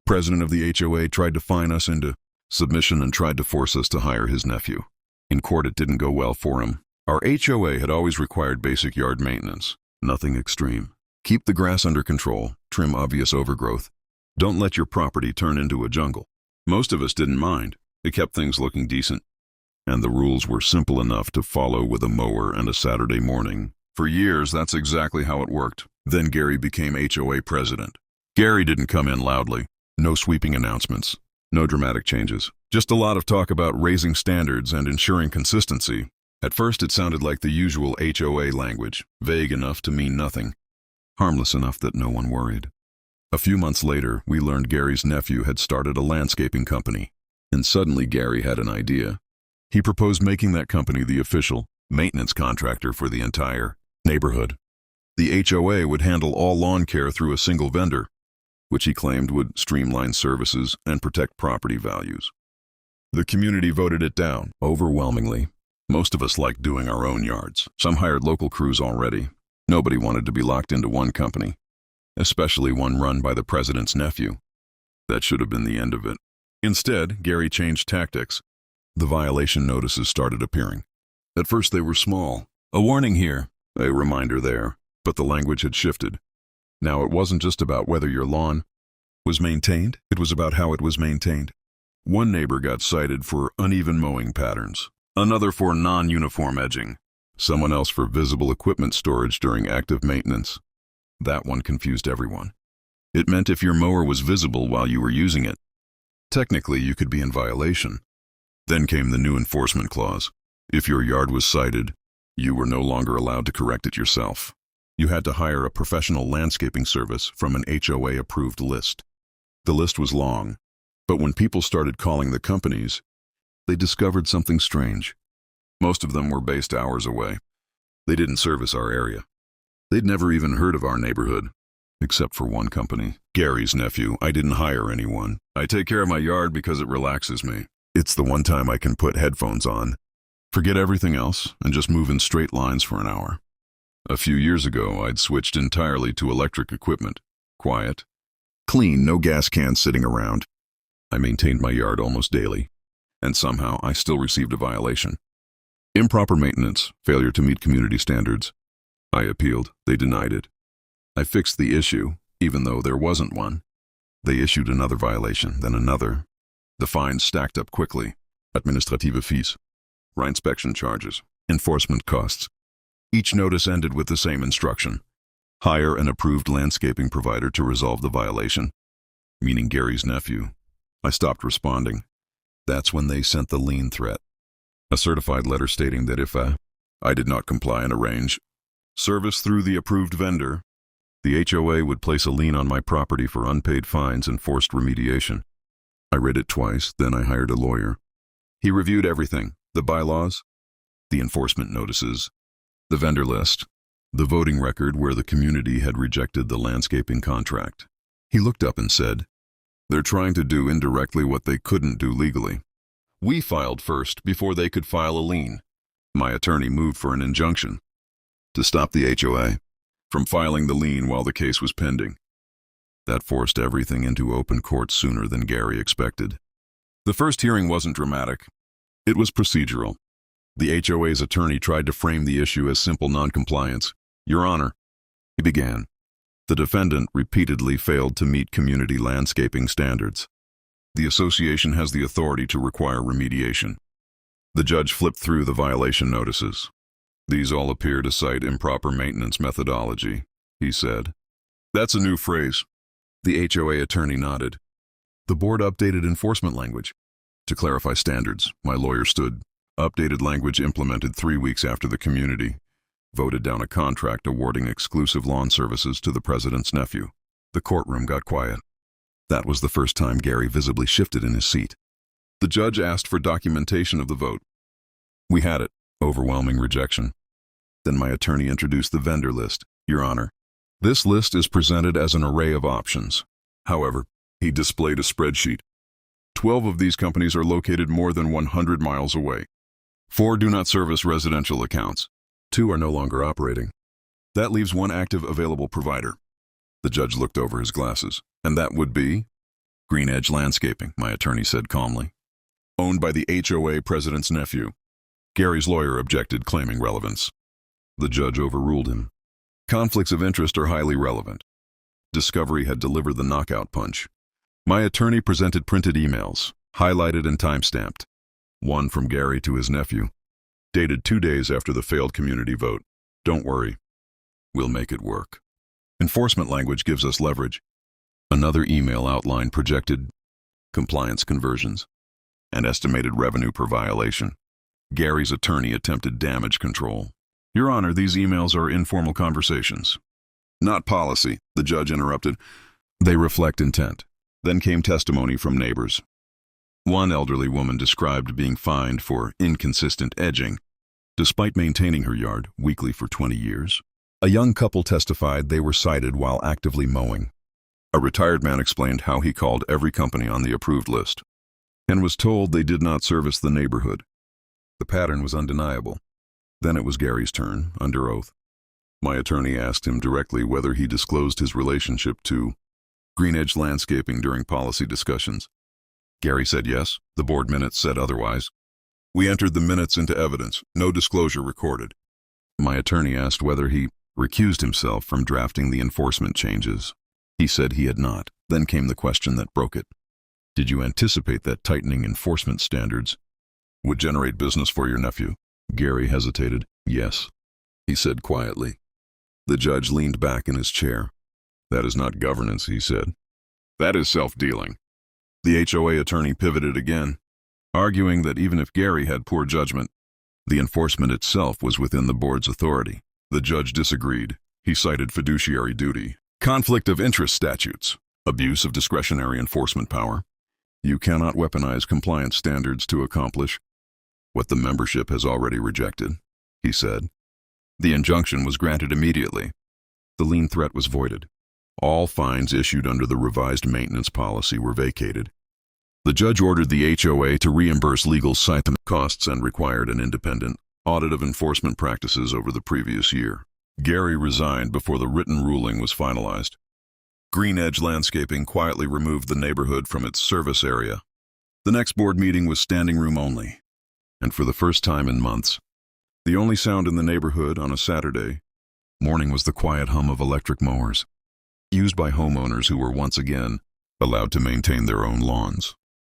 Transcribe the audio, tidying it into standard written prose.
President of the HOA tried to fine us into submission and tried to force us to hire his nephew. In court, it didn't go well for him. Our HOA had always required basic yard maintenance, nothing extreme. Keep the grass under control, trim obvious overgrowth. Don't let your property turn into a jungle. Most of us didn't mind. It kept things looking decent. And the rules were simple enough to follow with a mower and a Saturday morning. For years, that's exactly how it worked. Then Gary became HOA president. Gary didn't come in loudly. No sweeping announcements. No dramatic changes. Just a lot of talk about raising standards and ensuring consistency. At first, it sounded like the usual HOA language, vague enough to mean nothing, harmless enough that no one worried. A few months later, we learned Gary's nephew had started a landscaping company. And suddenly Gary had an idea. He proposed making that company the official maintenance contractor for the entire neighborhood. The HOA would handle all lawn care through a single vendor, which he claimed would streamline services and protect property values. The community voted it down, overwhelmingly. Most of us liked doing our own yards. Some hired local crews already. Nobody wanted to be locked into one company, especially one run by the president's nephew. That should have been the end of it. Instead, Gary changed tactics. The violation notices started appearing. At first they were small. A warning here, a reminder there, but the language had shifted. Now it wasn't just about whether your lawn was maintained, it was about how it was maintained. One neighbor got cited for uneven mowing patterns, another for non-uniform edging, someone else for visible equipment storage during active maintenance. That one confused everyone. It meant if your mower was visible while you were using it, technically you could be in violation. Then came the new enforcement clause. If your yard was cited, you were no longer allowed to correct it yourself. You had to hire a professional landscaping service from an HOA-approved list. The list was long, but when people started calling the companies, they discovered something strange. Most of them were based hours away. They didn't service our area. They'd never even heard of our neighborhood, except for one company, Gary's nephew. I didn't hire anyone. I take care of my yard because it relaxes me. It's the one time I can put headphones on, forget everything else, and just move in straight lines for an hour. A few years ago, I'd switched entirely to electric equipment. Quiet, clean, no gas cans sitting around. I maintained my yard almost daily, and somehow I still received a violation. Improper maintenance, failure to meet community standards. I appealed. They denied it. I fixed the issue, even though there wasn't one. They issued another violation, then another. The fines stacked up quickly. Administrative fees, reinspection charges, enforcement costs. Each notice ended with the same instruction. Hire an approved landscaping provider to resolve the violation, meaning Gary's nephew. I stopped responding. That's when they sent the lien threat. A certified letter stating that if I did not comply and arrange service through the approved vendor, the HOA would place a lien on my property for unpaid fines and forced remediation. I read it twice, then I hired a lawyer. He reviewed everything, the bylaws, the enforcement notices, the vendor list, the voting record where the community had rejected the landscaping contract. He looked up and said, "They're trying to do indirectly what they couldn't do legally. We filed first before they could file a lien." My attorney moved for an injunction to stop the HOA from filing the lien while the case was pending. That forced everything into open court sooner than Gary expected. The first hearing wasn't dramatic. It was procedural. The HOA's attorney tried to frame the issue as simple noncompliance. "Your Honor," he began, "the defendant repeatedly failed to meet community landscaping standards. The association has the authority to require remediation." The judge flipped through the violation notices. "These all appear to cite improper maintenance methodology," he said. "That's a new phrase." The HOA attorney nodded. "The board updated enforcement language to clarify standards." My lawyer stood. "Updated language implemented 3 weeks after the community voted down a contract awarding exclusive lawn services to the president's nephew." The courtroom got quiet. That was the first time Gary visibly shifted in his seat. The judge asked for documentation of the vote. We had it. Overwhelming rejection. Then my attorney introduced the vendor list. "Your Honor, this list is presented as an array of options. However," he displayed a spreadsheet. 12 of these companies are located more than 100 miles away. 4 do not service residential accounts. 2 are no longer operating. That leaves 1 active available provider." The judge looked over his glasses. "And that would be?" Green Edge Landscaping, my attorney said calmly. Owned by the HOA president's nephew. Gary's lawyer objected, claiming relevance. The judge overruled him. Conflicts of interest are highly relevant. Discovery had delivered the knockout punch. My attorney presented printed emails, highlighted and time-stamped. One from Gary to his nephew, dated 2 days after the failed community vote. Don't worry. We'll make it work. Enforcement language gives us leverage. Another email outlined projected compliance conversions and estimated revenue per violation. Gary's attorney attempted damage control. Your Honor, these emails are informal conversations. Not policy, the judge interrupted. They reflect intent. Then came testimony from neighbors. One elderly woman described being fined for inconsistent edging, despite maintaining her yard weekly for 20 years. A young couple testified they were cited while actively mowing. A retired man explained how he called every company on the approved list and was told they did not service the neighborhood. The pattern was undeniable. Then it was Gary's turn, under oath. My attorney asked him directly whether he disclosed his relationship to Green Edge Landscaping during policy discussions. Gary said yes. The board minutes said otherwise. We entered the minutes into evidence. No disclosure recorded. My attorney asked whether he recused himself from drafting the enforcement changes. He said he had not. Then came the question that broke it. Did you anticipate that tightening enforcement standards would generate business for your nephew? Gary hesitated. Yes, he said quietly. The judge leaned back in his chair. That is not governance, he said. That is self-dealing. The HOA attorney pivoted again, arguing that even if Gary had poor judgment, the enforcement itself was within the board's authority. The judge disagreed. He cited fiduciary duty, conflict of interest statutes, abuse of discretionary enforcement power. You cannot weaponize compliance standards to accomplish what the membership has already rejected, he said. The injunction was granted immediately. The lien threat was voided. All fines issued under the revised maintenance policy were vacated. The judge ordered the HOA to reimburse legal site costs and required an independent audit of enforcement practices over the previous year. Gary resigned before the written ruling was finalized. Green Edge Landscaping quietly removed the neighborhood from its service area. The next board meeting was standing room only, and for the first time in months, the only sound in the neighborhood on a Saturday morning was the quiet hum of electric mowers, used by homeowners who were once again allowed to maintain their own lawns.